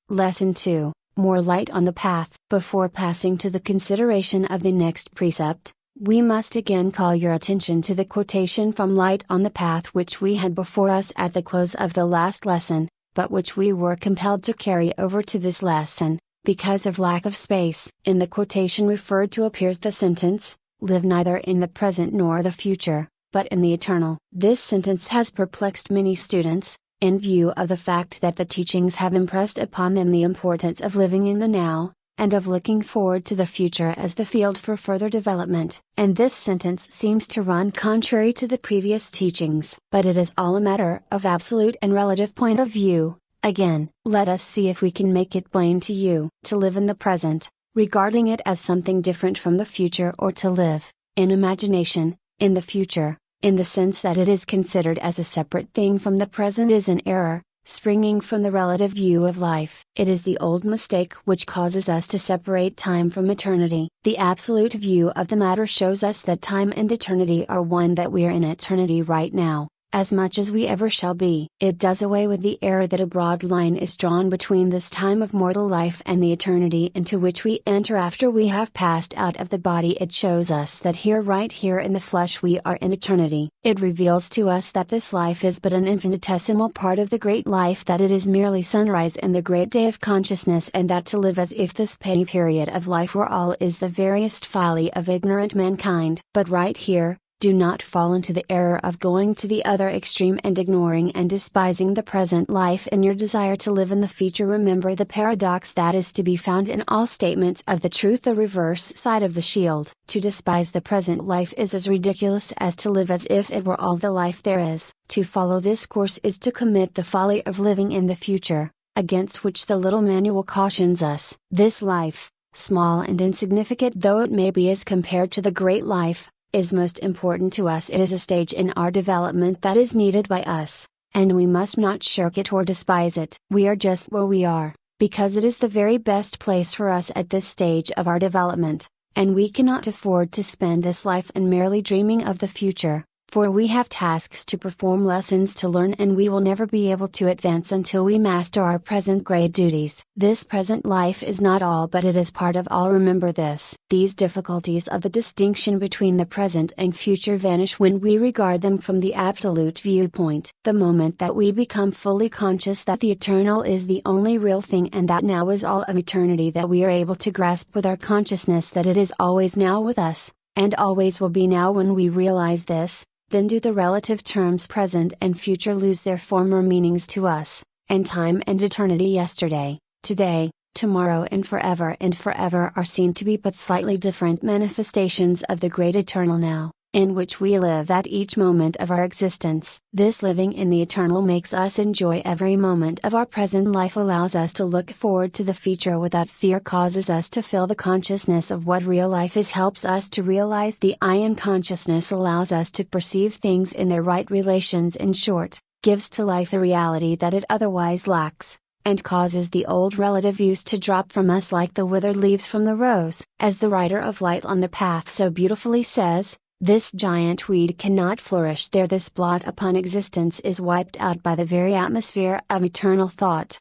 Lesson 2, More Light on the Path. Before passing to the consideration of the next precept, we must again call your attention to the quotation from Light on the Path which we had before us at the close of the last lesson, but which we were compelled to carry over to this lesson, because of lack of space. In the quotation referred to appears the sentence, "Live neither in the present nor the future, but in the eternal." This sentence has perplexed many students, in view of the fact that the teachings have impressed upon them the importance of living in the now, and of looking forward to the future as the field for further development. And this sentence seems to run contrary to the previous teachings. But it is all a matter of absolute and relative point of view. Again, let us see if we can make it plain to you. To live in the present, regarding it as something different from the future, or to live, in imagination, in the future, in the sense that it is considered as a separate thing from the present, is an error, springing from the relative view of life. It is the old mistake which causes us to separate time from eternity. The absolute view of the matter shows us that time and eternity are one, that we are in eternity right now, as much as we ever shall be. It does away with the error that a broad line is drawn between this time of mortal life and the eternity into which we enter after we have passed out of the body. It shows us that here, right here in the flesh, we are in eternity. It reveals to us that this life is but an infinitesimal part of the great life, that it is merely sunrise in the great day of consciousness, and that to live as if this petty period of life were all is the veriest folly of ignorant mankind. But right here, do not fall into the error of going to the other extreme and ignoring and despising the present life in your desire to live in the future. Remember the paradox that is to be found in all statements of the truth, the reverse side of the shield. To despise the present life is as ridiculous as to live as if it were all the life there is. To follow this course is to commit the folly of living in the future, against which the little manual cautions us. This life, small and insignificant though it may be as compared to the great life, is most important to us. It is a stage in our development that is needed by us, and we must not shirk it or despise it. We are just where we are, because it is the very best place for us at this stage of our development, and we cannot afford to spend this life in merely dreaming of the future, for we have tasks to perform, lessons to learn, and we will never be able to advance until we master our present great duties. This present life is not all, but it is part of all. Remember this. These difficulties of the distinction between the present and future vanish when we regard them from the absolute viewpoint. The moment that we become fully conscious that the eternal is the only real thing, and that now is all of eternity, that we are able to grasp with our consciousness that it is always now with us, and always will be now. When we realize this, then do the relative terms present and future lose their former meanings to us, and time and eternity, yesterday, today, tomorrow, and forever are seen to be but slightly different manifestations of the great eternal now, in which we live at each moment of our existence. This living in the eternal makes us enjoy every moment of our present life, allows us to look forward to the future without fear, causes us to feel the consciousness of what real life is, helps us to realize the I am consciousness, allows us to perceive things in their right relations, in short, gives to life a reality that it otherwise lacks, and causes the old relative views to drop from us like the withered leaves from the rose. As the writer of Light on the Path so beautifully says, this giant weed cannot flourish there. This blot upon existence is wiped out by the very atmosphere of eternal thought.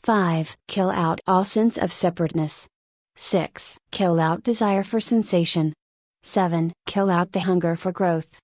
5. Kill out all sense of separateness. 6. Kill out desire for sensation. 7. Kill out the hunger for growth.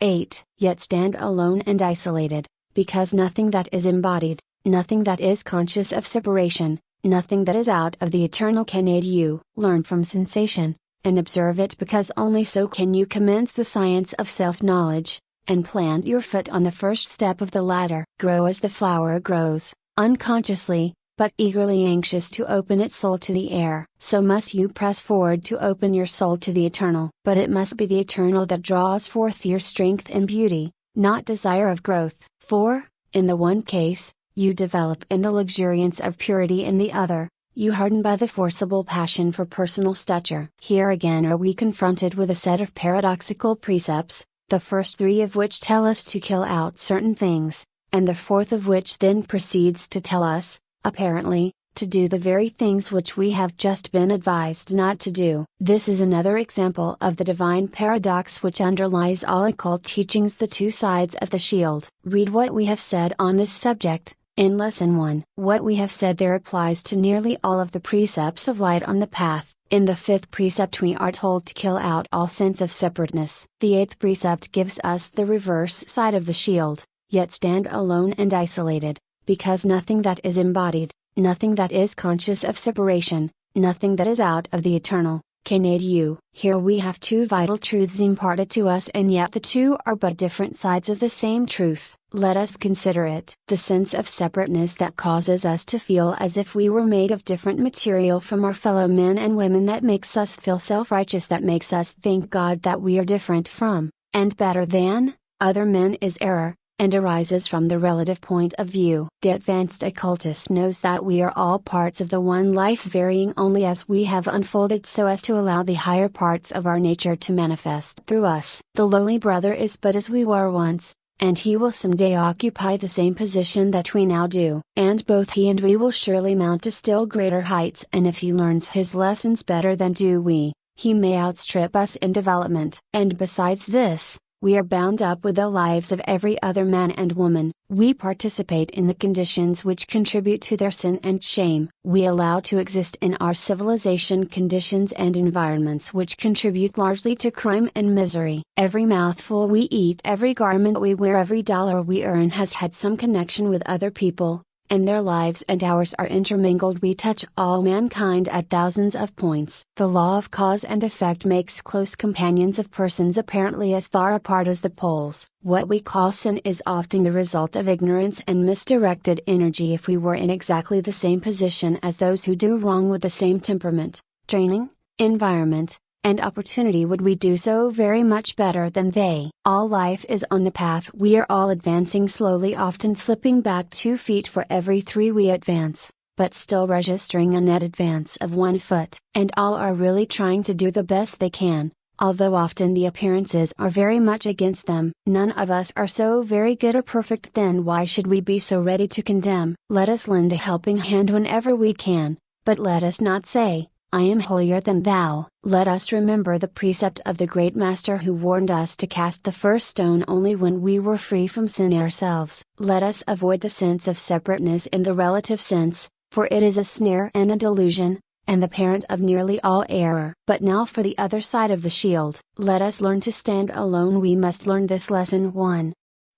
8. Yet stand alone and isolated, because nothing that is embodied, nothing that is conscious of separation, nothing that is out of the eternal can aid you. Learn from sensation, and observe it, because only so can you commence the science of self-knowledge, and plant your foot on the first step of the ladder. Grow as the flower grows, unconsciously, but eagerly anxious to open its soul to the air. So must you press forward to open your soul to the eternal. But it must be the eternal that draws forth your strength and beauty, not desire of growth. For, in the one case, you develop in the luxuriance of purity; in the other, you harden by the forcible passion for personal stature. Here again are we confronted with a set of paradoxical precepts, the first 3 of which tell us to kill out certain things, and the 4th of which then proceeds to tell us, apparently, to do the very things which we have just been advised not to do. This is another example of the divine paradox which underlies all occult teachings, the two sides of the shield. Read what we have said on this subject, In Lesson 1, what we have said there applies to nearly all of the precepts of light on the path. In the 5th precept we are told to kill out all sense of separateness. The 8th precept gives us the reverse side of the shield, yet stand alone and isolated, because nothing that is embodied, nothing that is conscious of separation, nothing that is out of the eternal, can aid you. Here we have two vital truths imparted to us, and yet the two are but different sides of the same truth. Let us consider it. The sense of separateness that causes us to feel as if we were made of different material from our fellow men and women, that makes us feel self-righteous, that makes us think God that we are different from, and better than, other men, is error, and arises from the relative point of view. The advanced occultist knows that we are all parts of the one life, varying only as we have unfolded so as to allow the higher parts of our nature to manifest through us. The lowly brother is but as we were once, and he will someday occupy the same position that we now do. And both he and we will surely mount to still greater heights, and if he learns his lessons better than do we, he may outstrip us in development. And besides this, we are bound up with the lives of every other man and woman. We participate in the conditions which contribute to their sin and shame. We allow to exist in our civilization conditions and environments which contribute largely to crime and misery. Every mouthful we eat, every garment we wear, every dollar we earn has had some connection with other people, and their lives and ours are intermingled. We touch all mankind at thousands of points. The law of cause and effect makes close companions of persons apparently as far apart as the poles. What we call sin is often the result of ignorance and misdirected energy. If we were in exactly the same position as those who do wrong, with the same temperament, training, environment, and opportunity, would we do so very much better than they? All life is on the path. We are all advancing slowly, often slipping back 2 feet for every 3 we advance, but still registering a net advance of 1 foot. And all are really trying to do the best they can, although often the appearances are very much against them. None of us are so very good or perfect, then why should we be so ready to condemn? Let us lend a helping hand whenever we can, but let us not say, I am holier than thou. Let us remember the precept of the great Master who warned us to cast the first stone only when we were free from sin ourselves. Let us avoid the sense of separateness in the relative sense, for it is a snare and a delusion, and the parent of nearly all error. But now for the other side of the shield. Let us learn to stand alone. We must learn this lesson 1.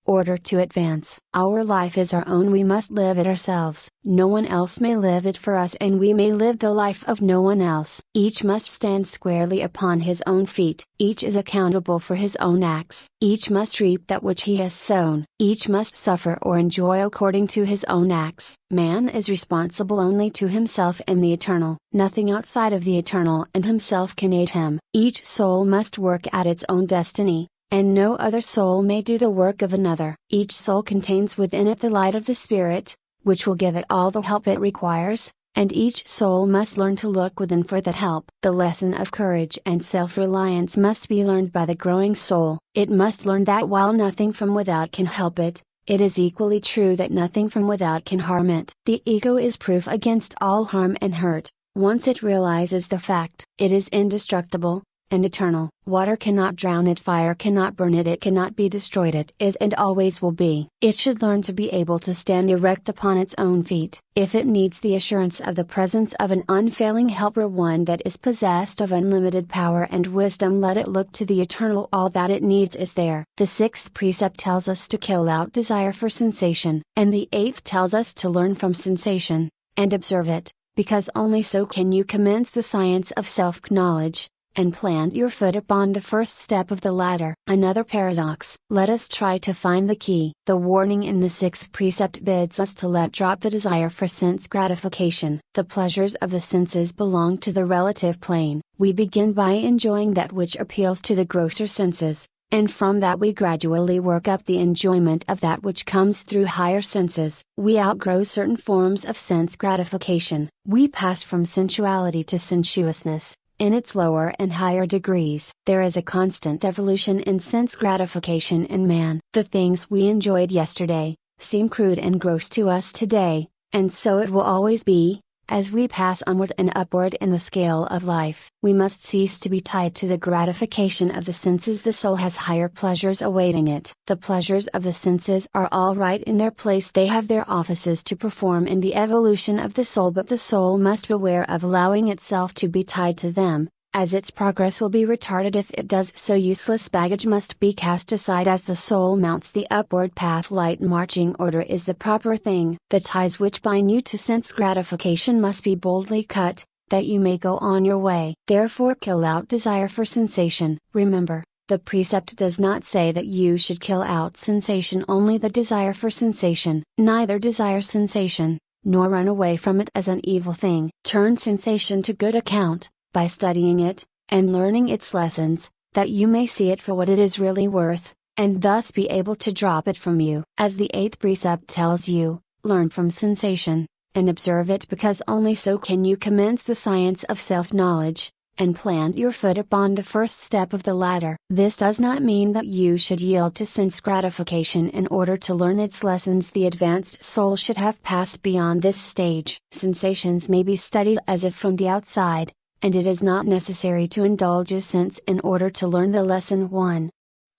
Order to advance. Our life is our own. We must live it ourselves. No one else may live it for us, and we may live the life of no one else. Each must stand squarely upon his own feet. Each is accountable for his own acts. Each must reap that which he has sown. Each must suffer or enjoy according to his own acts. Man is responsible only to himself and the eternal. Nothing outside of the eternal and himself can aid him. Each soul must work at its own destiny, and no other soul may do the work of another. Each soul contains within it the light of the Spirit, which will give it all the help it requires, and each soul must learn to look within for that help. The lesson of courage and self-reliance must be learned by the growing soul. It must learn that while nothing from without can help it, it is equally true that nothing from without can harm it. The ego is proof against all harm and hurt. Once it realizes the fact, it is indestructible and eternal. Water cannot drown it, fire cannot burn it, it cannot be destroyed. It is and always will be. It should learn to be able to stand erect upon its own feet. If it needs the assurance of the presence of an unfailing helper, one that is possessed of unlimited power and wisdom, let it look to the eternal. All that it needs is there. The 6th precept tells us to kill out desire for sensation, and the 8th tells us to learn from sensation, and observe it, because only so can you commence the science of self-knowledge, and plant your foot upon the first step of the ladder. Another paradox. Let us try to find the key. The warning in the 6th precept bids us to let drop the desire for sense gratification. The pleasures of the senses belong to the relative plane. We begin by enjoying that which appeals to the grosser senses, and from that we gradually work up the enjoyment of that which comes through higher senses. We outgrow certain forms of sense gratification. We pass from sensuality to sensuousness, in its lower and higher degrees. There is a constant evolution in sense gratification in man. The things we enjoyed yesterday seem crude and gross to us today, and so it will always be, As we pass onward and upward in the scale of life, we must cease to be tied to the gratification of the senses. The soul has higher pleasures awaiting it. The pleasures of the senses are all right in their place. They have their offices to perform in the evolution of the soul, but the soul must beware of allowing itself to be tied to them, as its progress will be retarded if it does so. Useless baggage must be cast aside as the soul mounts the upward path. Light marching order is the proper thing. The ties which bind you to sense gratification must be boldly cut, that you may go on your way. Therefore kill out desire for sensation. Remember, the precept does not say that you should kill out sensation, only the desire for sensation. Neither desire sensation, nor run away from it as an evil thing. Turn sensation to good account, by studying it, and learning its lessons, that you may see it for what it is really worth, and thus be able to drop it from you. As the 8th precept tells you, learn from sensation, and observe it, because only so can you commence the science of self-knowledge, and plant your foot upon the first step of the ladder. This does not mean that you should yield to sense gratification in order to learn its lessons. The advanced soul should have passed beyond this stage. Sensations may be studied as if from the outside, and it is not necessary to indulge a sense in order to learn the lesson one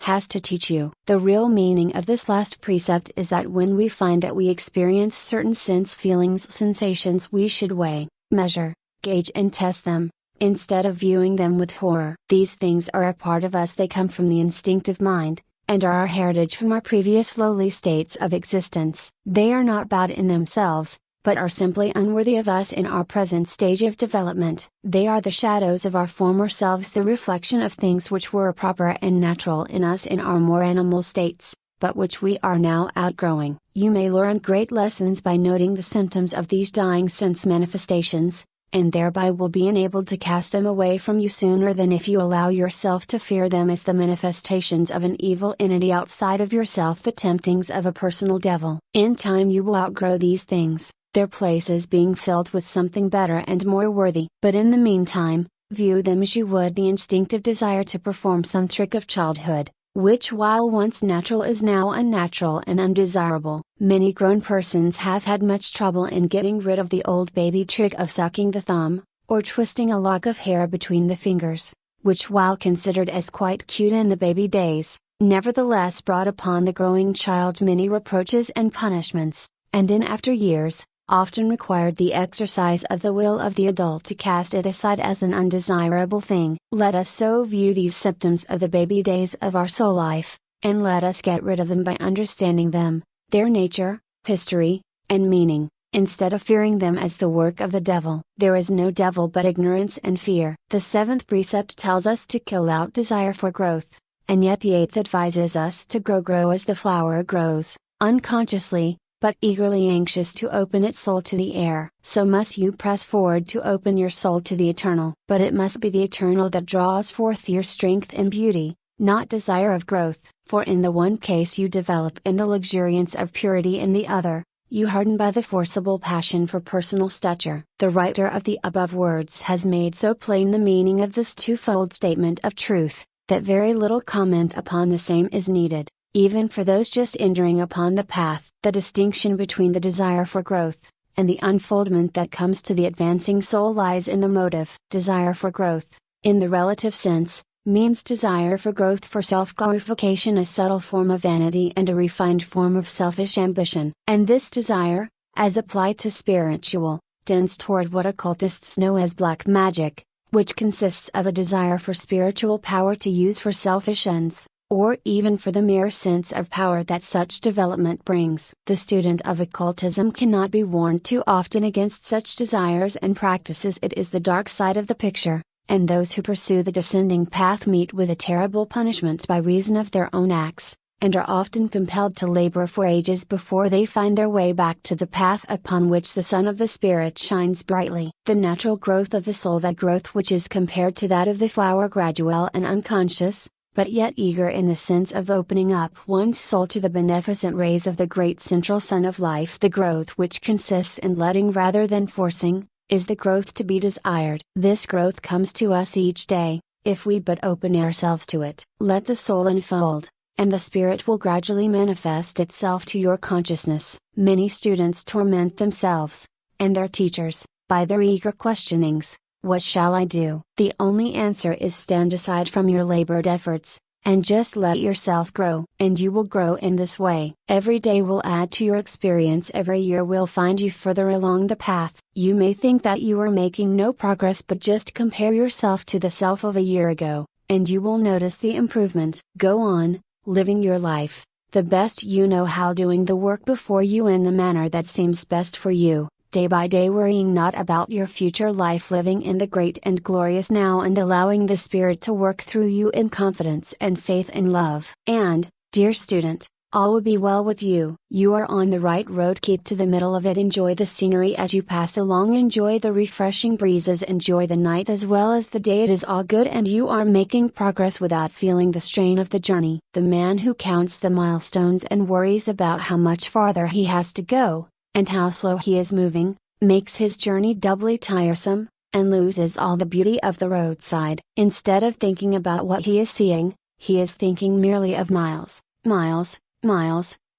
has to teach you. The real meaning of this last precept is that when we find that we experience certain sense feelings, sensations, we should weigh, measure, gauge and test them, instead of viewing them with horror. These things are a part of us. They come from the instinctive mind, and are our heritage from our previous lowly states of existence. They are not bad in themselves, but are simply unworthy of us in our present stage of development. They are the shadows of our former selves, the reflection of things which were proper and natural in us in our more animal states, but which we are now outgrowing. You may learn great lessons by noting the symptoms of these dying sense manifestations, and thereby will be enabled to cast them away from you sooner than if you allow yourself to fear them as the manifestations of an evil entity outside of yourself, the temptings of a personal devil. In time you will outgrow these things, their places being filled with something better and more worthy. But in the meantime, view them as you would the instinctive desire to perform some trick of childhood, which while once natural is now unnatural and undesirable. Many grown persons have had much trouble in getting rid of the old baby trick of sucking the thumb, or twisting a lock of hair between the fingers, which while considered as quite cute in the baby days, nevertheless brought upon the growing child many reproaches and punishments, and in after years, often required the exercise of the will of the adult to cast it aside as an undesirable thing. Let us so view these symptoms of the baby days of our soul life, and let us get rid of them by understanding them, their nature, history, and meaning, instead of fearing them as the work of the devil. There is no devil but ignorance and fear. The 7th precept tells us to kill out desire for growth, and yet the 8th advises us to grow as the flower grows, unconsciously, but eagerly anxious to open its soul to the air. So must you press forward to open your soul to the eternal. But it must be the eternal that draws forth your strength and beauty, not desire of growth. For in the one case you develop in the luxuriance of purity, in the other, you harden by the forcible passion for personal stature. The writer of the above words has made so plain the meaning of this twofold statement of truth, that very little comment upon the same is needed, even for those just entering upon the path. The distinction between the desire for growth, and the unfoldment that comes to the advancing soul lies in the motive. Desire for growth, in the relative sense, means desire for growth for self-glorification, a subtle form of vanity and a refined form of selfish ambition. And this desire, as applied to spiritual, tends toward what occultists know as black magic, which consists of a desire for spiritual power to use for selfish ends, or even for the mere sense of power that such development brings. The student of occultism cannot be warned too often against such desires and practices. It is the dark side of the picture, and those who pursue the descending path meet with a terrible punishment by reason of their own acts, and are often compelled to labor for ages before they find their way back to the path upon which the sun of the spirit shines brightly. The natural growth of the soul, that growth which is compared to that of the flower, gradual and unconscious, but yet eager in the sense of opening up one's soul to the beneficent rays of the great central sun of life. The growth which consists in letting rather than forcing, is the growth to be desired. This growth comes to us each day, if we but open ourselves to it. Let the soul unfold, and the spirit will gradually manifest itself to your consciousness. Many students torment themselves, and their teachers, by their eager questionings, "What shall I do?" The only answer is stand aside from your labored efforts, and just let yourself grow. And you will grow in this way. Every day will add to your experience. Every year will find you further along the path. You may think that you are making no progress, but just compare yourself to the self of a year ago, and you will notice the improvement. Go on, living your life, the best you know how, doing the work before you in the manner that seems best for you, day by day, worrying not about your future life, living in the great and glorious now, and allowing the Spirit to work through you in confidence and faith and love. And, dear student, all will be well with you. You are on the right road. Keep to the middle of it. Enjoy the scenery as you pass along. Enjoy the refreshing breezes. Enjoy the night as well as the day. It is all good, and you are making progress without feeling the strain of the journey. The man who counts the milestones and worries about how much farther he has to go, and how slow he is moving, makes his journey doubly tiresome, and loses all the beauty of the roadside. Instead of thinking about what he is seeing, he is thinking merely of miles,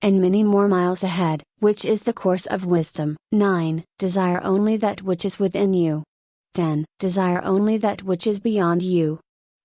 and many more miles ahead, which is the course of wisdom. 9. Desire only that which is within you. 10. Desire only that which is beyond you.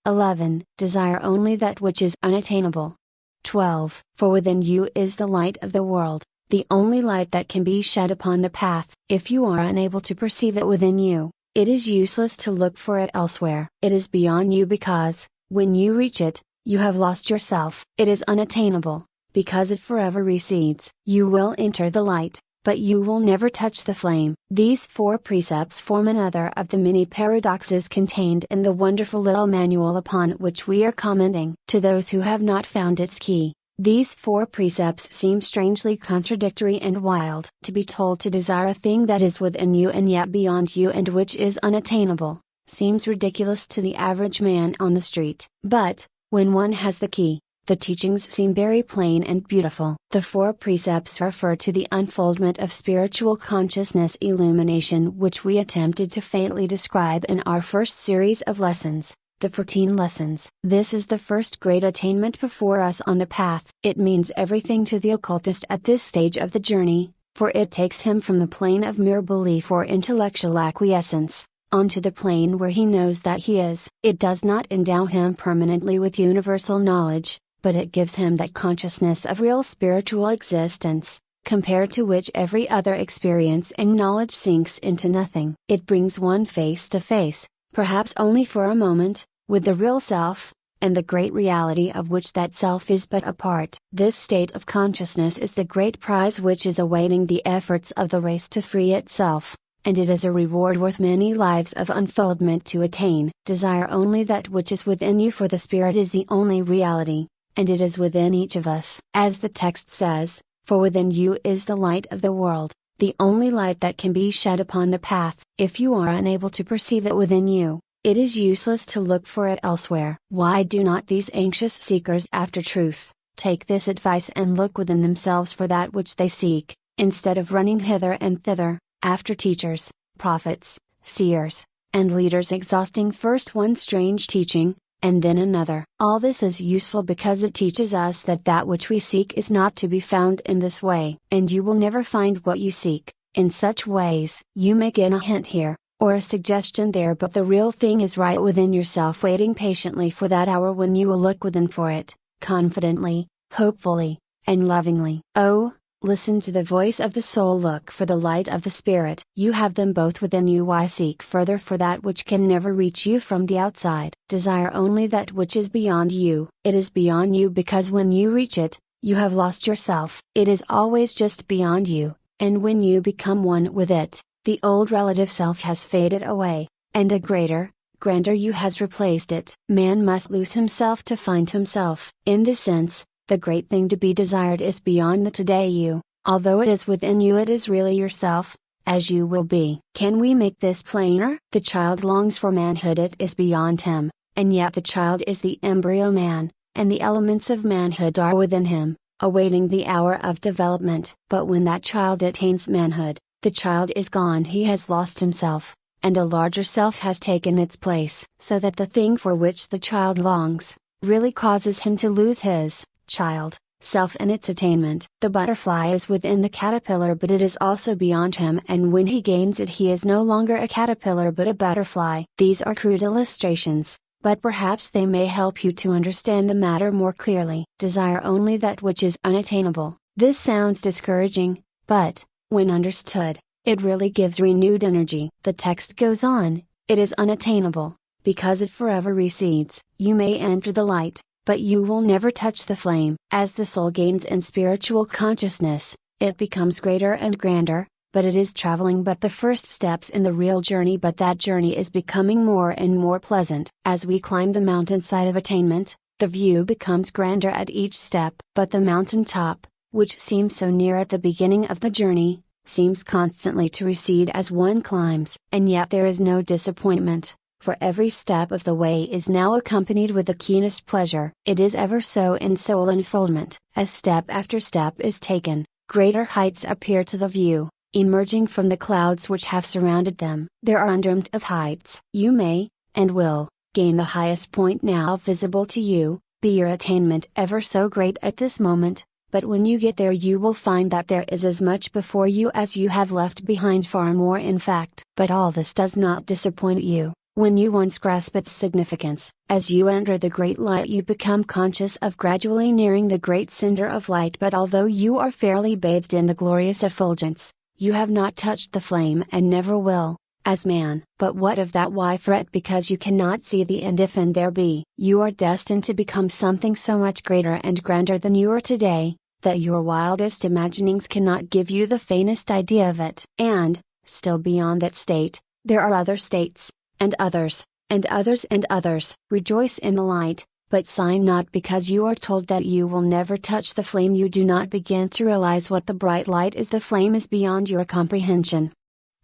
11. Desire only that which is unattainable. 12. For within you is the light of the world, the only light that can be shed upon the path. If you are unable to perceive it within you, it is useless to look for it elsewhere. It is beyond you because, when you reach it, you have lost yourself. It is unattainable, because it forever recedes. You will enter the light, but you will never touch the flame. These 4 precepts form another of the many paradoxes contained in the wonderful little manual upon which we are commenting. To those who have not found its key, these 4 precepts seem strangely contradictory and wild. To be told to desire a thing that is within you and yet beyond you and which is unattainable, seems ridiculous to the average man on the street. But, when one has the key, the teachings seem very plain and beautiful. The 4 precepts refer to the unfoldment of spiritual consciousness illumination, which we attempted to faintly describe in our first series of lessons, the 14 lessons. This is the first great attainment before us on the path. It means everything to the occultist at this stage of the journey, for it takes him from the plane of mere belief or intellectual acquiescence, onto the plane where he knows that he is. It does not endow him permanently with universal knowledge, but it gives him that consciousness of real spiritual existence, compared to which every other experience and knowledge sinks into nothing. It brings one face to face, perhaps only for a moment, with the real self, and the great reality of which that self is but a part. This state of consciousness is the great prize which is awaiting the efforts of the race to free itself, and it is a reward worth many lives of unfoldment to attain. Desire only that which is within you, for the Spirit is the only reality, and it is within each of us. As the text says, for within you is the light of the world, the only light that can be shed upon the path. If you are unable to perceive it within you, it is useless to look for it elsewhere. Why do not these anxious seekers after truth take this advice and look within themselves for that which they seek, instead of running hither and thither, after teachers, prophets, seers, and leaders, exhausting first one strange teaching, and then another? All this is useful because it teaches us that that which we seek is not to be found in this way. And you will never find what you seek, in such ways. You may get a hint here, or a suggestion there, but the real thing is right within yourself, waiting patiently for that hour when you will look within for it, confidently, hopefully, and lovingly. Oh, listen to the voice of the soul, look for the light of the Spirit. You have them both within you. Why seek further for that which can never reach you from the outside? Desire only that which is beyond you. It is beyond you because when you reach it, you have lost yourself. It is always just beyond you, and when you become one with it, the old relative self has faded away, and a greater, grander you has replaced it. Man must lose himself to find himself. In this sense, the great thing to be desired is beyond the today you, although it is within you. It is really yourself, as you will be. Can we make this plainer? The child longs for manhood. It is beyond him, and yet the child is the embryo man, and the elements of manhood are within him, awaiting the hour of development. But when that child attains manhood, the child is gone. He has lost himself, and a larger self has taken its place. So that the thing for which the child longs, really causes him to lose his child self and its attainment. The butterfly is within the caterpillar, but it is also beyond him, and when he gains it he is no longer a caterpillar but a butterfly. These are crude illustrations, but perhaps they may help you to understand the matter more clearly. Desire only that which is unattainable. This sounds discouraging, but, when understood, it really gives renewed energy. The text goes on, it is unattainable, because it forever recedes. You may enter the light, but you will never touch the flame. As the soul gains in spiritual consciousness, it becomes greater and grander, but it is traveling but the first steps in the real journey, but that journey is becoming more and more pleasant. As we climb the mountainside of attainment, the view becomes grander at each step. But the mountain top, which seems so near at the beginning of the journey, seems constantly to recede as one climbs. And yet there is no disappointment, for every step of the way is now accompanied with the keenest pleasure. It is ever so in soul unfoldment. As step after step is taken, greater heights appear to the view, emerging from the clouds which have surrounded them. There are undreamt of heights. You may, and will, gain the highest point now visible to you, be your attainment ever so great at this moment, but when you get there you will find that there is as much before you as you have left behind, far more in fact. But all this does not disappoint you. When you once grasp its significance, as you enter the great light you become conscious of gradually nearing the great center of light. But although you are fairly bathed in the glorious effulgence, you have not touched the flame and never will, as man. But what of that? Why fret because you cannot see the end if and there be? You are destined to become something so much greater and grander than you are today, that your wildest imaginings cannot give you the faintest idea of it. And, still beyond that state, there are other states, and others, and others and others. Rejoice in the light, but sigh not because you are told that you will never touch the flame. You do not begin to realize what the bright light is. The flame is beyond your comprehension.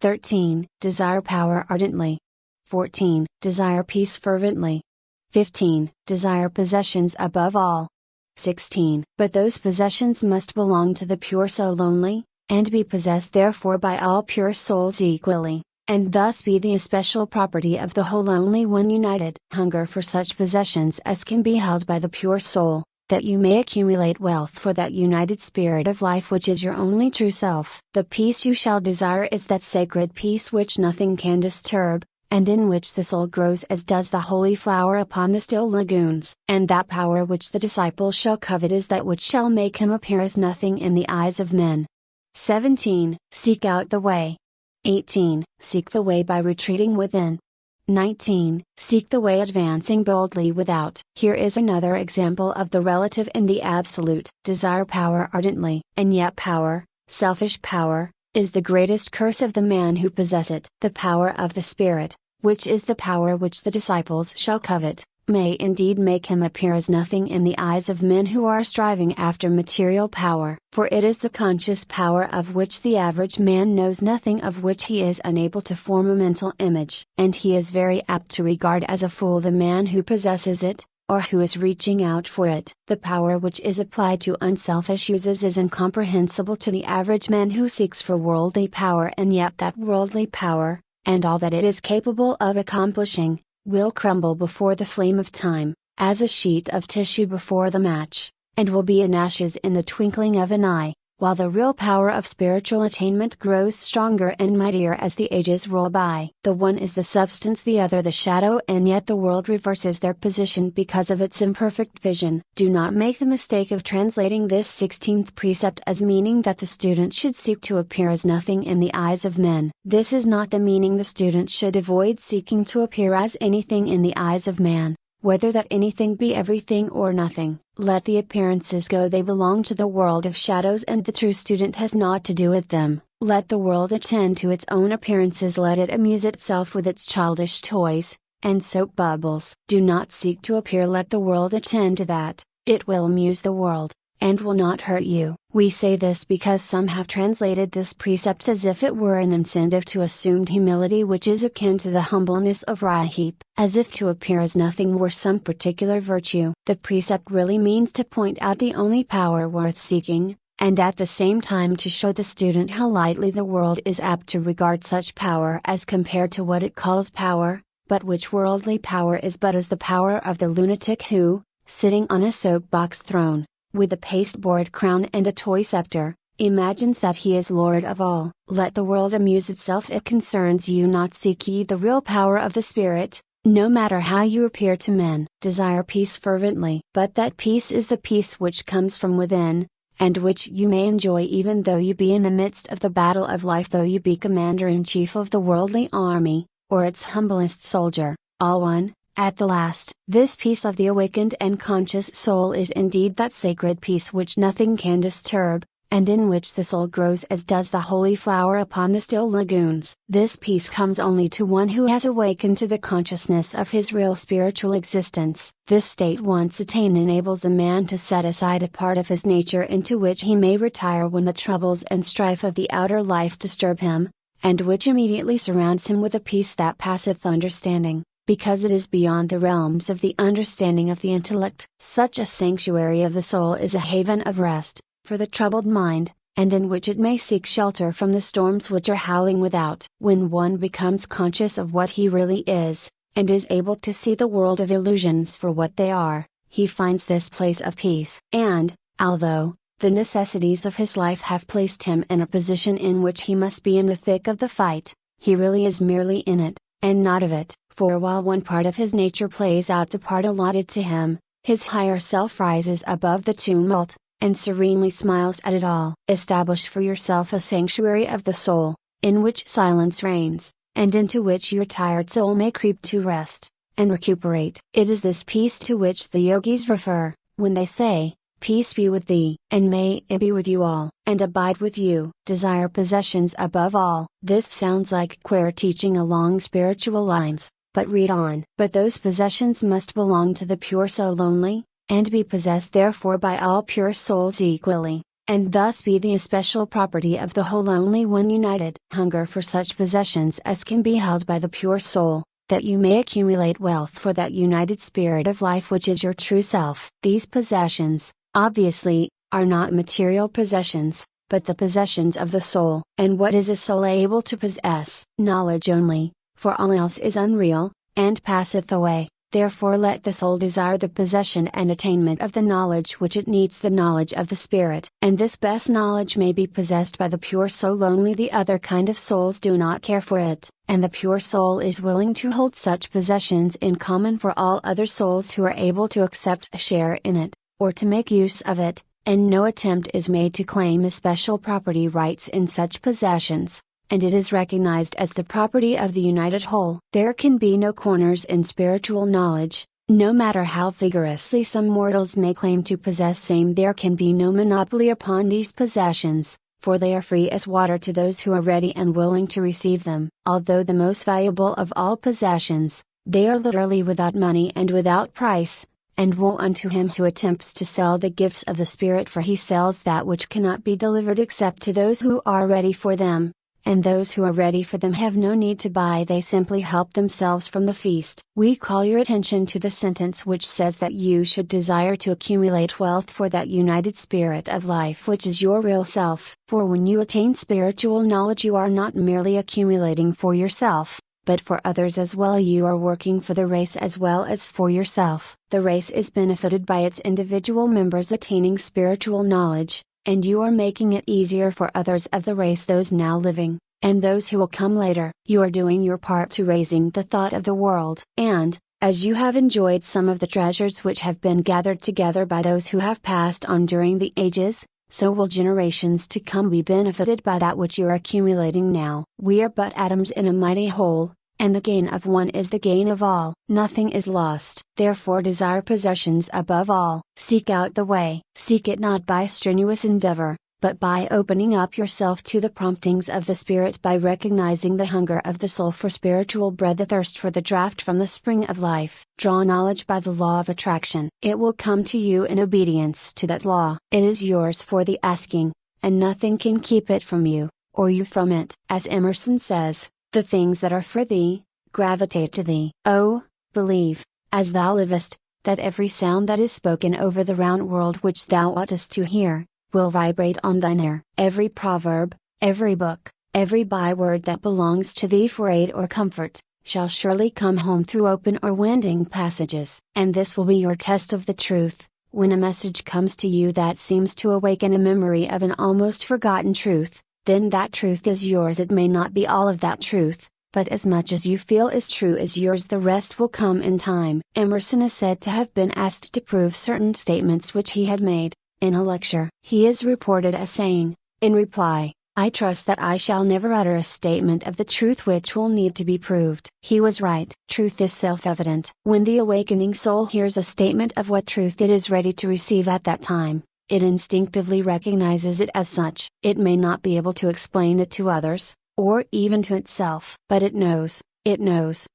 13. Desire power ardently. 14. Desire peace fervently. 15. Desire possessions above all. 16. But those possessions must belong to the pure soul only, and be possessed therefore by all pure souls equally, and thus be the especial property of the whole only when united. Hunger for such possessions as can be held by the pure soul, that you may accumulate wealth for that united spirit of life which is your only true self. The peace you shall desire is that sacred peace which nothing can disturb, and in which the soul grows as does the holy flower upon the still lagoons. And that power which the disciple shall covet is that which shall make him appear as nothing in the eyes of men. 17. Seek out the way. 18. Seek the way by retreating within. 19. Seek the way advancing boldly without. Here is another example of the relative and the absolute. Desire power ardently. And yet power, selfish power, is the greatest curse of the man who possesses it. The power of the Spirit, which is the power which the disciples shall covet, may indeed make him appear as nothing in the eyes of men who are striving after material power. For it is the conscious power of which the average man knows nothing, of which he is unable to form a mental image. And he is very apt to regard as a fool the man who possesses it, or who is reaching out for it. The power which is applied to unselfish uses is incomprehensible to the average man who seeks for worldly power, and yet that worldly power, and all that it is capable of accomplishing, will crumble before the flame of time, as a sheet of tissue before the match, and will be in ashes in the twinkling of an eye, while the real power of spiritual attainment grows stronger and mightier as the ages roll by. The one is the substance, the other the shadow, and yet the world reverses their position because of its imperfect vision. Do not make the mistake of translating this 16th precept as meaning that the student should seek to appear as nothing in the eyes of men. This is not the meaning. The student should avoid seeking to appear as anything in the eyes of man, whether that anything be everything or nothing. Let the appearances go, they belong to the world of shadows, and the true student has naught to do with them. Let the world attend to its own appearances, let it amuse itself with its childish toys, and soap bubbles. Do not seek to appear, let the world attend to that. It will amuse the world, and will not hurt you. We say this because some have translated this precept as if it were an incentive to assumed humility, which is akin to the humbleness of Rahip, as if to appear as nothing were some particular virtue. The precept really means to point out the only power worth seeking, and at the same time to show the student how lightly the world is apt to regard such power as compared to what it calls power, but which worldly power is but as the power of the lunatic who, sitting on a soapbox throne, with a pasteboard crown and a toy scepter, imagines that he is Lord of all. Let the world amuse itself, it concerns you not. Seek ye the real power of the Spirit, no matter how you appear to men. Desire peace fervently. But that peace is the peace which comes from within, and which you may enjoy even though you be in the midst of the battle of life, though you be commander-in-chief of the worldly army, or its humblest soldier, all one, at the last. This peace of the awakened and conscious soul is indeed that sacred peace which nothing can disturb, and in which the soul grows as does the holy flower upon the still lagoons. This peace comes only to one who has awakened to the consciousness of his real spiritual existence. This state once attained enables a man to set aside a part of his nature into which he may retire when the troubles and strife of the outer life disturb him, and which immediately surrounds him with a peace that passeth understanding, because it is beyond the realms of the understanding of the intellect. Such a sanctuary of the soul is a haven of rest for the troubled mind, and in which it may seek shelter from the storms which are howling without. When one becomes conscious of what he really is, and is able to see the world of illusions for what they are, he finds this place of peace. And, although the necessities of his life have placed him in a position in which he must be in the thick of the fight, he really is merely in it, and not of it. For while one part of his nature plays out the part allotted to him, his higher self rises above the tumult, and serenely smiles at it all. Establish for yourself a sanctuary of the soul, in which silence reigns, and into which your tired soul may creep to rest, and recuperate. It is this peace to which the yogis refer, when they say, "Peace be with thee, and may it be with you all, and abide with you." Desire possessions above all. This sounds like queer teaching along spiritual lines, but read on. But those possessions must belong to the pure soul only, and be possessed therefore by all pure souls equally, and thus be the especial property of the whole only when united. Hunger for such possessions as can be held by the pure soul, that you may accumulate wealth for that united spirit of life which is your true self. These possessions, obviously, are not material possessions, but the possessions of the soul. And what is a soul able to possess? Knowledge only, for all else is unreal, and passeth away. Therefore let the soul desire the possession and attainment of the knowledge which it needs, the knowledge of the Spirit. And this best knowledge may be possessed by the pure soul only. The other kind of souls do not care for it, and the pure soul is willing to hold such possessions in common for all other souls who are able to accept a share in it, or to make use of it, and no attempt is made to claim especial property rights in such possessions, and it is recognized as the property of the united whole. There can be no corners in spiritual knowledge, no matter how vigorously some mortals may claim to possess same. There can be no monopoly upon these possessions, for they are free as water to those who are ready and willing to receive them. Although the most valuable of all possessions, they are literally without money and without price, and woe unto him who attempts to sell the gifts of the Spirit, for he sells that which cannot be delivered except to those who are ready for them. And those who are ready for them have no need to buy, they simply help themselves from the feast. We call your attention to the sentence which says that you should desire to accumulate wealth for that united spirit of life which is your real self. For when you attain spiritual knowledge, you are not merely accumulating for yourself, but for others as well. You are working for the race as well as for yourself. The race is benefited by its individual members attaining spiritual knowledge, and you are making it easier for others of the race, those now living, and those who will come later. You are doing your part to raising the thought of the world. And, as you have enjoyed some of the treasures which have been gathered together by those who have passed on during the ages, so will generations to come be benefited by that which you are accumulating now. We are but atoms in a mighty whole, and the gain of one is the gain of all. Nothing is lost. Therefore desire possessions above all. Seek out the way. Seek it not by strenuous endeavor, but by opening up yourself to the promptings of the Spirit, by recognizing the hunger of the soul for spiritual bread, the thirst for the draught from the spring of life. Draw knowledge by the law of attraction. It will come to you in obedience to that law. It is yours for the asking, and nothing can keep it from you, or you from it. As Emerson says, the things that are for thee, gravitate to thee. Oh, believe, as thou livest, that every sound that is spoken over the round world which thou oughtest to hear, will vibrate on thine ear. Every proverb, every book, every byword that belongs to thee for aid or comfort, shall surely come home through open or winding passages. And this will be your test of the truth, When a message comes to you that seems to awaken a memory of an almost forgotten truth, then that truth is yours. It may not be all of that truth, but as much as you feel is true is yours. The rest will come in time. Emerson is said to have been asked to prove certain statements which he had made, in a lecture. He is reported as saying, in reply, "I trust that I shall never utter a statement of the truth which will need to be proved." He was right. Truth is self-evident. When the awakening soul hears a statement of what truth it is ready to receive at that time, it instinctively recognizes it as such. It may not be able to explain it to others, or even to itself. But it knows.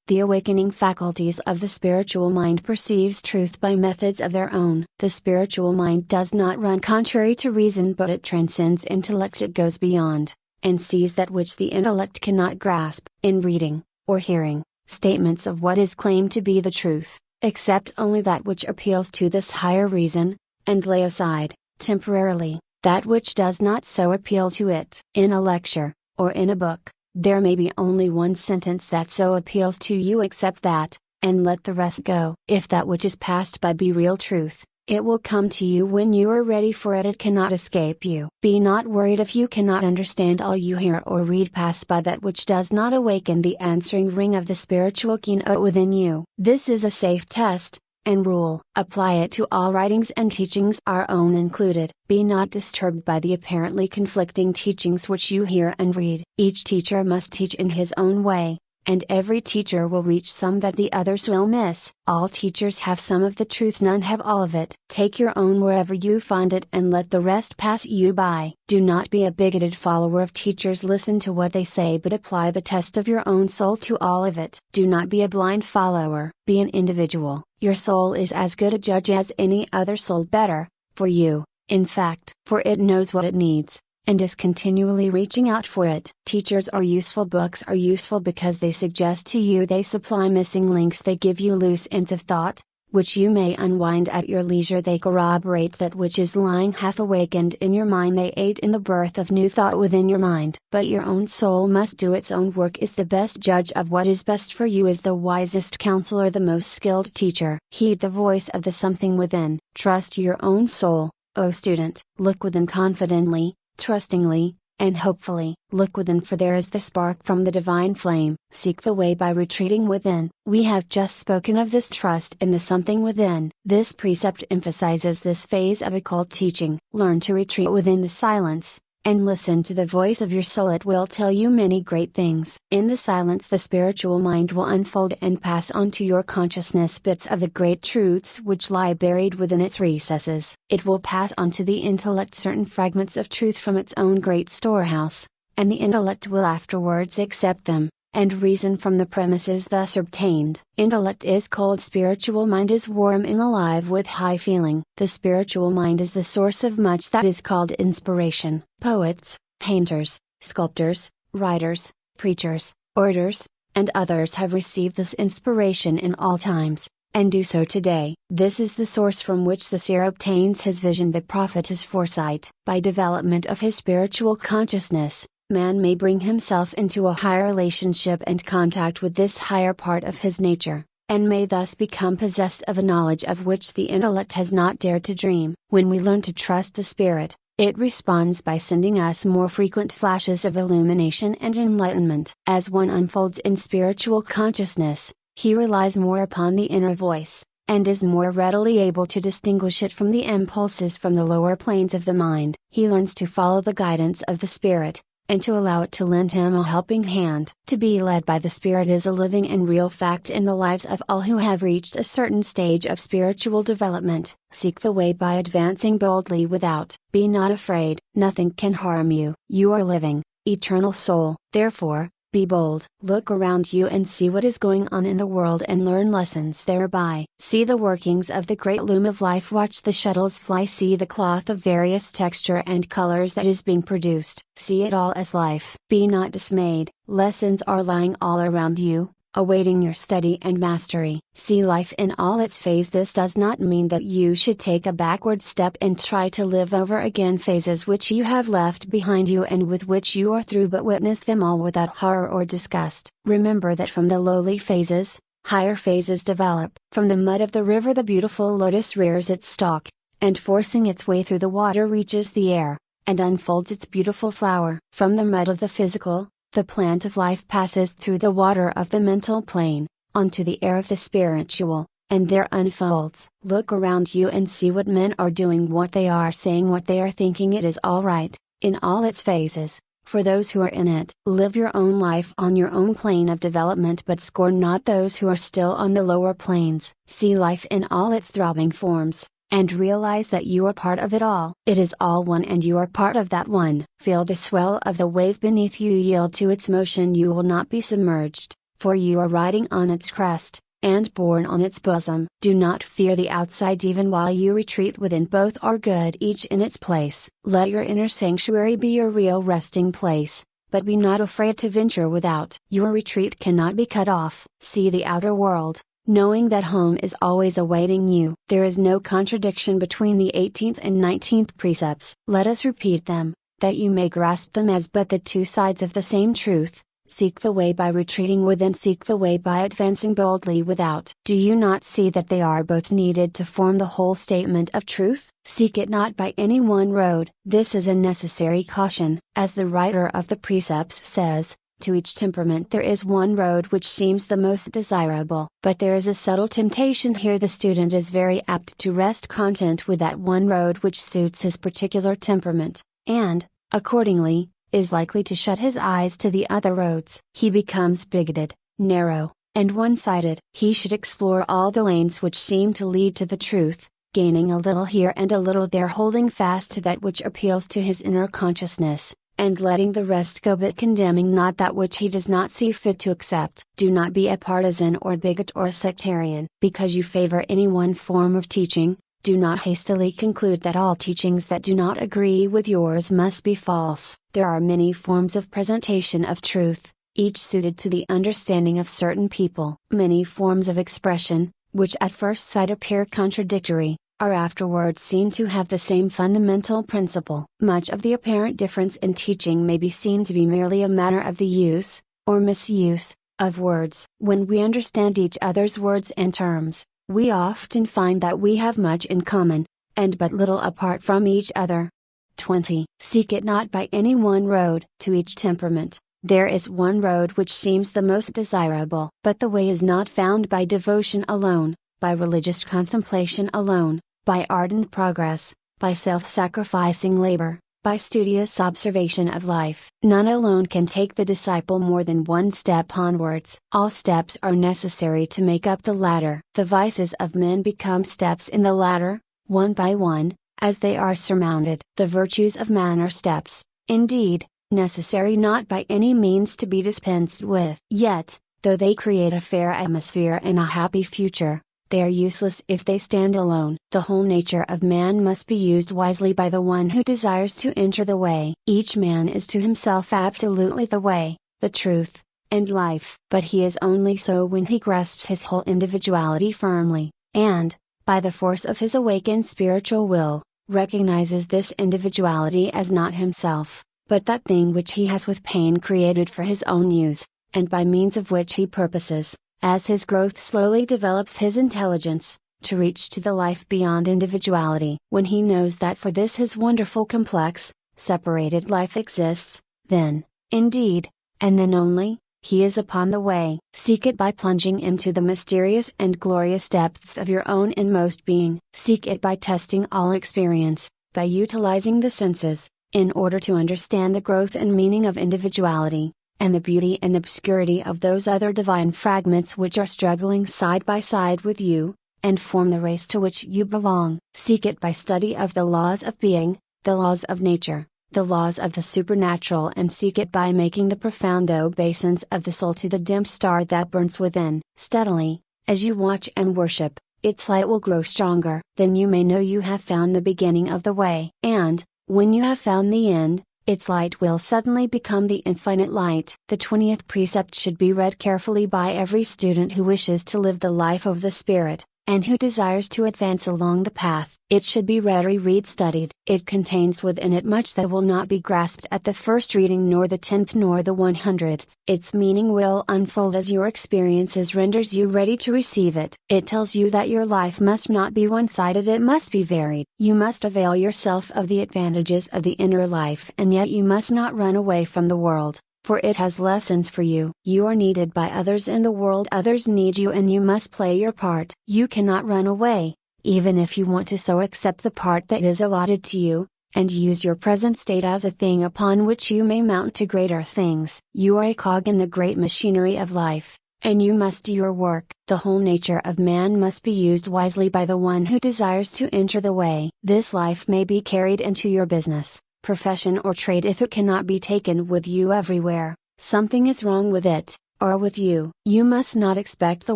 The awakening faculties of the spiritual mind perceives truth by methods of their own. The spiritual mind does not run contrary to reason, but it transcends intellect. It goes beyond, and sees that which the intellect cannot grasp. In reading, or hearing, statements of what is claimed to be the truth, accept only that which appeals to this higher reason, and lay aside, temporarily, that which does not so appeal to it. In a lecture, or in a book, there may be only one sentence that so appeals to you. Accept that, and let the rest go. If that which is passed by be real truth, it will come to you when you are ready for it. It cannot escape you. Be not worried if you cannot understand all you hear or read. Pass by that which does not awaken the answering ring of the spiritual keynote within you. This is a safe test and rule. Apply it to all writings and teachings, our own included. Be not disturbed by the apparently conflicting teachings which you hear and read. Each teacher must teach in his own way, and every teacher will reach some that the others will miss. All teachers have some of the truth, none have all of it. Take your own wherever you find it and let the rest pass you by. Do not be a bigoted follower of teachers. Listen to what they say, but apply the test of your own soul to all of it. Do not be a blind follower. Be an individual. Your soul is as good a judge as any other soul, better, for you, in fact, for it knows what it needs, and is continually reaching out for it. Teachers are useful. Books are useful because they suggest to you, they supply missing links, they give you loose ends of thought, which you may unwind at your leisure. They corroborate that which is lying half awakened in your mind. They aid in the birth of new thought within your mind. But your own soul must do its own work. Is the best judge of what is best for you, is the wisest counselor, the most skilled teacher. Heed the voice of the something within. Trust your own soul, O student. Look within confidently, trustingly, and hopefully. Look within, for there is the spark from the divine flame. Seek the way by retreating within. We have just spoken of this trust in the something within. This precept emphasizes this phase of occult teaching. Learn to retreat within the silence, and listen to the voice of your soul. It will tell you many great things. In the silence, the spiritual mind will unfold and pass on to your consciousness bits of the great truths which lie buried within its recesses. It will pass on to the intellect certain fragments of truth from its own great storehouse, and the intellect will afterwards accept them, and reason from the premises thus obtained. Intellect is cold, spiritual mind is warm and alive with high feeling. The spiritual mind is the source of much that is called inspiration. Poets, painters, sculptors, writers, preachers, orators, and others have received this inspiration in all times, and do so today. This is the source from which the seer obtains his vision. The prophet his foresight. By development of his spiritual consciousness, man may bring himself into a higher relationship and contact with this higher part of his nature, and may thus become possessed of a knowledge of which the intellect has not dared to dream. When we learn to trust the spirit, it responds by sending us more frequent flashes of illumination and enlightenment. As one unfolds in spiritual consciousness, he relies more upon the inner voice, and is more readily able to distinguish it from the impulses from the lower planes of the mind. He learns to follow the guidance of the spirit, and to allow it to lend him a helping hand. To be led by the Spirit is a living and real fact in the lives of all who have reached a certain stage of spiritual development. Seek the way by advancing boldly without. Be not afraid. Nothing can harm you. You are living, eternal soul. Therefore, be bold. Look around you and see what is going on in the world and learn lessons thereby. See the workings of the great loom of life. Watch the shuttles fly. See the cloth of various texture and colors that is being produced. See it all as life. Be not dismayed. Lessons are lying all around you, awaiting your study and mastery. See life in all its phase. This does not mean that you should take a backward step and try to live over again phases which you have left behind you and with which you are through, but witness them all without horror or disgust. Remember that from the lowly phases, higher phases develop. From the mud of the river the beautiful lotus rears its stalk, and forcing its way through the water reaches the air, and unfolds its beautiful flower. From the mud of the physical, the plant of life passes through the water of the mental plane, onto the air of the spiritual, and there unfolds. Look around you and see what men are doing, what they are saying, what they are thinking. It is all right, in all its phases, for those who are in it. Live your own life on your own plane of development, but scorn not those who are still on the lower planes. See life in all its throbbing forms, and realize that you are part of it all. It is all one and you are part of that one. Feel the swell of the wave beneath you, yield to its motion. You will not be submerged, for you are riding on its crest, and borne on its bosom. Do not fear the outside even while you retreat within. Both are good, each in its place. Let your inner sanctuary be your real resting place, but be not afraid to venture without. Your retreat cannot be cut off. See the outer world, knowing that home is always awaiting you. There is no contradiction between the 18th and 19th precepts. Let us repeat them, that you may grasp them as but the two sides of the same truth. Seek the way by retreating within, seek the way by advancing boldly without. Do you not see that they are both needed to form the whole statement of truth? Seek it not by any one road. This is a necessary caution. As the writer of the precepts says, to each temperament there is one road which seems the most desirable. But there is a subtle temptation here. The student is very apt to rest content with that one road which suits his particular temperament, and, accordingly, is likely to shut his eyes to the other roads. He becomes bigoted, narrow, and one-sided. He should explore all the lanes which seem to lead to the truth, gaining a little here and a little there, holding fast to that which appeals to his inner consciousness, and letting the rest go, but condemning not that which he does not see fit to accept. Do not be a partisan or bigot or sectarian. Because you favor any one form of teaching, do not hastily conclude that all teachings that do not agree with yours must be false. There are many forms of presentation of truth, each suited to the understanding of certain people. Many forms of expression, which at first sight appear contradictory, are afterwards seen to have the same fundamental principle. Much of the apparent difference in teaching may be seen to be merely a matter of the use, or misuse, of words. When we understand each other's words and terms, we often find that we have much in common, and but little apart from each other. 20. Seek it not by any one road. To each temperament, there is one road which seems the most desirable. But the way is not found by devotion alone, by religious contemplation alone, by ardent progress, by self-sacrificing labor, by studious observation of life. None alone can take the disciple more than one step onwards. All steps are necessary to make up the ladder. The vices of men become steps in the ladder, one by one, as they are surmounted. The virtues of man are steps, indeed, necessary not by any means to be dispensed with. Yet, though they create a fair atmosphere and a happy future, they are useless if they stand alone. The whole nature of man must be used wisely by the one who desires to enter the way. Each man is to himself absolutely the way, the truth, and life. But he is only so when he grasps his whole individuality firmly, and, by the force of his awakened spiritual will, recognizes this individuality as not himself, but that thing which he has with pain created for his own use, and by means of which he purposes, as his growth slowly develops his intelligence, to reach to the life beyond individuality. When he knows that for this his wonderful complex, separated life exists, then, indeed, and then only, he is upon the way. Seek it by plunging into the mysterious and glorious depths of your own inmost being. Seek it by testing all experience, by utilizing the senses, in order to understand the growth and meaning of individuality, and the beauty and obscurity of those other divine fragments which are struggling side by side with you, and form the race to which you belong. Seek it by study of the laws of being, the laws of nature, the laws of the supernatural, and seek it by making the profound obeisance of the soul to the dim star that burns within. Steadily, as you watch and worship, its light will grow stronger. Then you may know you have found the beginning of the way. And, when you have found the end, its light will suddenly become the infinite light. The 20th precept should be read carefully by every student who wishes to live the life of the Spirit, and who desires to advance along the path. It should be read studied. It contains within it much that will not be grasped at the first reading, nor the 10th nor the 100th. Its meaning will unfold as your experiences renders you ready to receive it. It tells you that your life must not be one-sided, it must be varied. You must avail yourself of the advantages of the inner life, and yet you must not run away from the world, for it has lessons for you. You are needed by others in the world, others need you, and you must play your part. You cannot run away, even if you want to, so accept the part that is allotted to you, and use your present state as a thing upon which you may mount to greater things. You are a cog in the great machinery of life, and you must do your work. The whole nature of man must be used wisely by the one who desires to enter the way. This life may be carried into your business, profession, or trade. If it cannot be taken with you everywhere, something is wrong with it, or with you. You must not expect the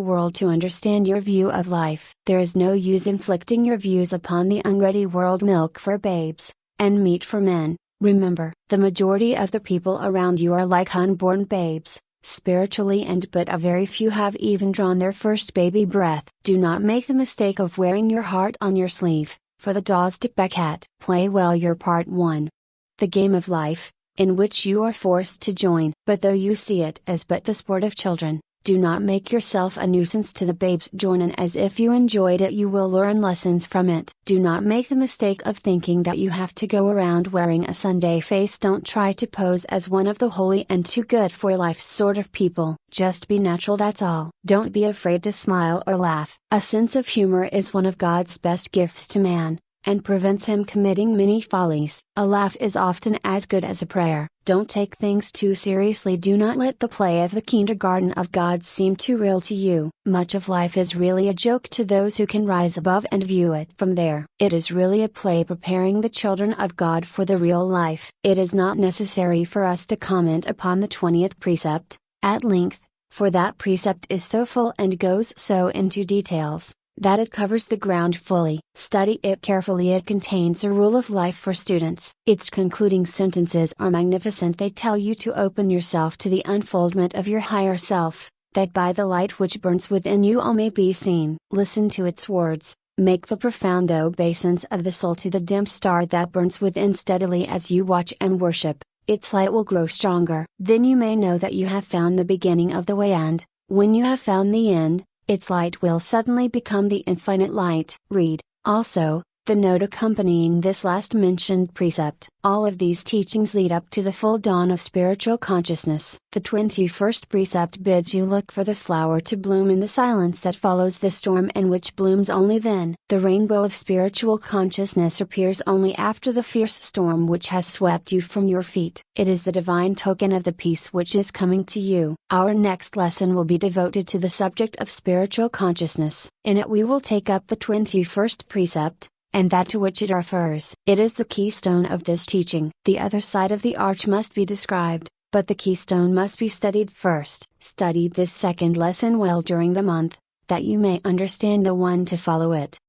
world to understand your view of life. There is no use inflicting your views upon the unready world. Milk for babes, and meat for men. Remember, the majority of the people around you are like unborn babes, spiritually, and but a very few have even drawn their first baby breath. Do not make the mistake of wearing your heart on your sleeve, for the daws to peck at. Play well your part. 1. The game of life, in which you are forced to join. But though you see it as but the sport of children, do not make yourself a nuisance to the babes. Join in as if you enjoyed it. You will learn lessons from it. Do not make the mistake of thinking that you have to go around wearing a Sunday face. Don't try to pose as one of the holy and too good for life sort of people. Just be natural, that's all. Don't be afraid to smile or laugh. A sense of humor is one of God's best gifts to man, and prevents him committing many follies. A laugh is often as good as a prayer. Don't take things too seriously. Do not let the play of the kindergarten of God seem too real to you. Much of life is really a joke to those who can rise above and view it from there. It is really a play preparing the children of God for the real life. It is not necessary for us to comment upon the 20th precept, at length, for that precept is so full and goes so into details, that it covers the ground fully. Study it carefully. It contains a rule of life for students. Its concluding sentences are magnificent. They tell you to open yourself to the unfoldment of your higher self, that by the light which burns within you all may be seen. Listen to its words. Make the profound obeisance of the soul to the dim star that burns within steadily. As you watch and worship, its light will grow stronger. Then you may know that you have found the beginning of the way, and, when you have found the end, its light will suddenly become the infinite light. Read, also, the note accompanying this last mentioned precept. All of these teachings lead up to the full dawn of spiritual consciousness. The 21st precept bids you look for the flower to bloom in the silence that follows the storm, and which blooms only then. The rainbow of spiritual consciousness appears only after the fierce storm which has swept you from your feet. It is the divine token of the peace which is coming to you. Our next lesson will be devoted to the subject of spiritual consciousness. In it we will take up the 21st precept, and that to which it refers. It is the keystone of this teaching. The other side of the arch must be described, but the keystone must be studied first. Study this second lesson well during the month, that you may understand the one to follow it.